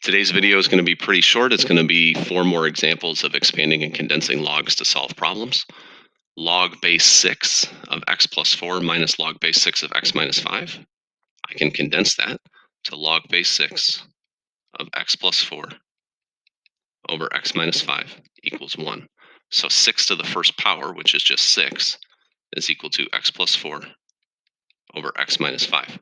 Today's video is going to be pretty short. It's going to be 4 more examples of expanding and condensing logs to solve problems. Log base 6 of x plus 4 minus log base 6 of x minus 5. I can condense that to log base 6 of x plus 4 over x minus 5 equals 1. So 6 to the first power, which is just 6, is equal to x plus 4 over x minus 5.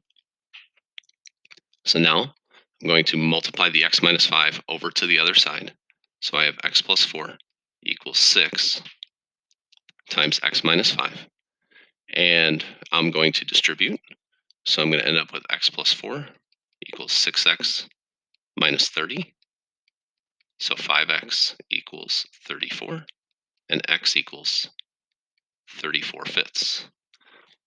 So now I'm going to multiply the x minus 5 over to the other side. So I have x plus 4 equals 6 times x minus 5. And I'm going to distribute. So I'm going to end up with x plus 4 equals 6x minus 30. So 5x equals 34, and x equals 34 fifths.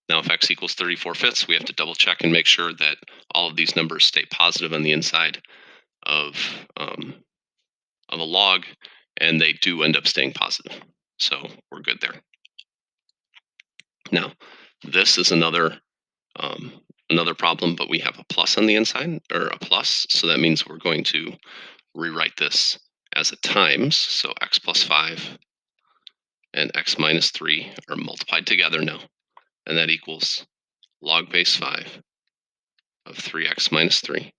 Now, if x equals 34 fifths, we have to double check and make sure that all of these numbers stay positive on the inside of a log, and they do end up staying positive. So we're good there. Now, this is another problem, but we have a plus on the inside, or a plus, so that means we're going to rewrite this as a times. So x plus 5 and x minus 3 are multiplied together now, and that equals log base 5 of 3x minus 3.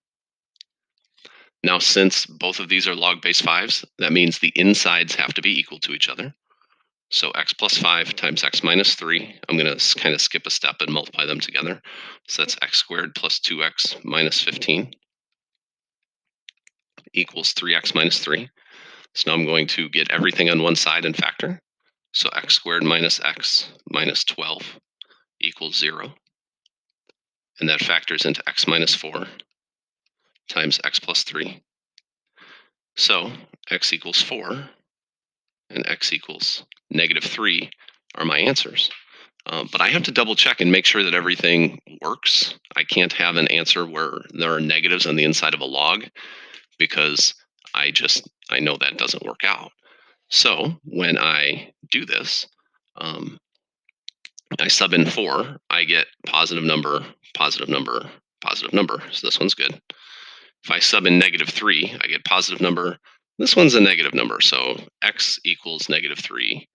Now, since both of these are log base 5s, that means the insides have to be equal to each other. So x plus 5 times x minus 3, I'm going to kind of skip a step and multiply them together. So that's x squared plus 2x minus 15 equals 3x minus 3. So now I'm going to get everything on one side and factor. So x squared minus x minus 12 equals 0. And that factors into x minus 4 times x plus 3. So x equals 4 and x equals negative 3 are my answers. But I have to double check and make sure that everything works. I can't have an answer where there are negatives on the inside of a log, because I know that doesn't work out. So when I do this, I sub in 4, I get positive number, positive number, positive number. So this one's good. If I sub in negative 3, I get positive number. This one's a negative number, so x equals negative 3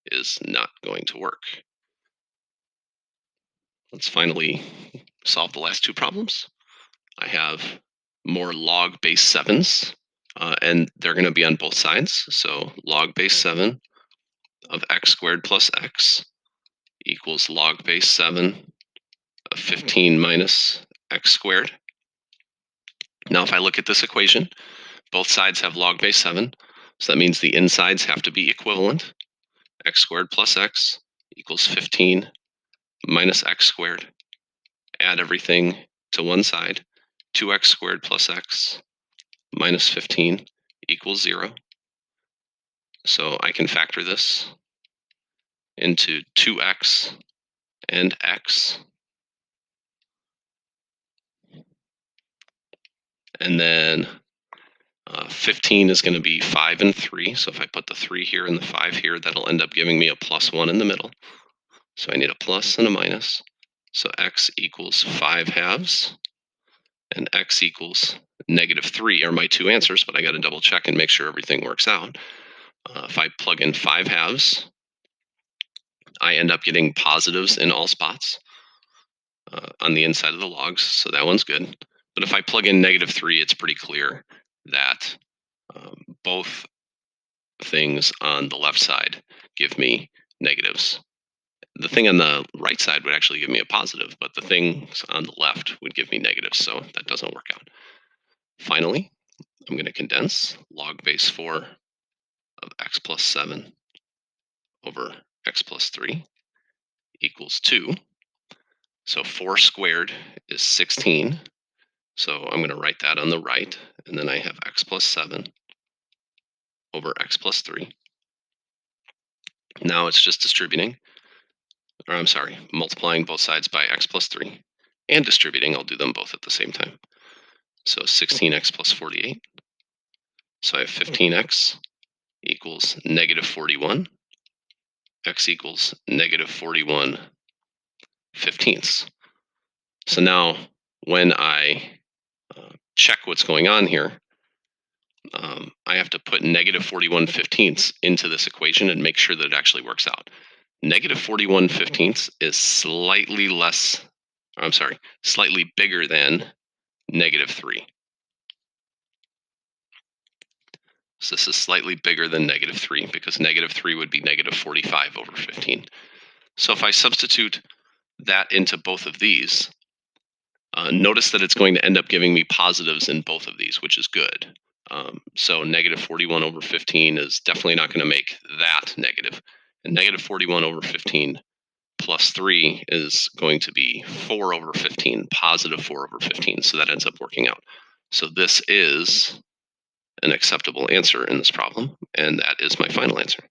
is not going to work. Let's finally solve the last two problems. I have more log base 7s, and they're going to be on both sides. So log base 7 of x squared plus x equals log base 7 of 15 minus x squared. Now, if I look at this equation, both sides have log base 7, so that means the insides have to be equivalent. X squared plus x equals 15 minus x squared. Add everything to one side. 2x squared plus x minus 15 equals 0. So I can factor this into 2x and x. And then 15 is going to be 5 and 3. So if I put the 3 here and the 5 here, that'll end up giving me a plus 1 in the middle. So I need a plus and a minus. So x equals 5 halves, and x equals negative 3 are my two answers, but I got to double check and make sure everything works out. If I plug in 5 halves, I end up getting positives in all spots on the inside of the logs, so that one's good. But if I plug in negative 3, it's pretty clear that both things on the left side give me negatives. The thing on the right side would actually give me a positive, but the things on the left would give me negatives, so that doesn't work out. Finally, I'm going to condense log base 4 of x plus 7 over x plus 3 equals 2. So 4 squared is 16. So I'm going to write that on the right, and then I have x plus 7 over x plus 3. Now it's just distributing, or I'm sorry, multiplying both sides by x plus 3, and distributing. I'll do them both at the same time. So 16x plus 48. So I have 15x equals negative 41. X equals negative 41 fifteenths. So now when I check what's going on here, I have to put negative 41/15 into this equation and make sure that it actually works out. Negative 41/15 is slightly less, I'm sorry, slightly bigger than negative 3. So this is slightly bigger than negative 3 because negative 3 would be negative 45/15. So if I substitute that into both of these, notice that it's going to end up giving me positives in both of these, which is good. So negative 41/15 is definitely not going to make that negative. And negative 41/15 plus 3 is going to be 4/15, positive 4/15. So that ends up working out. So this is an acceptable answer in this problem, and that is my final answer.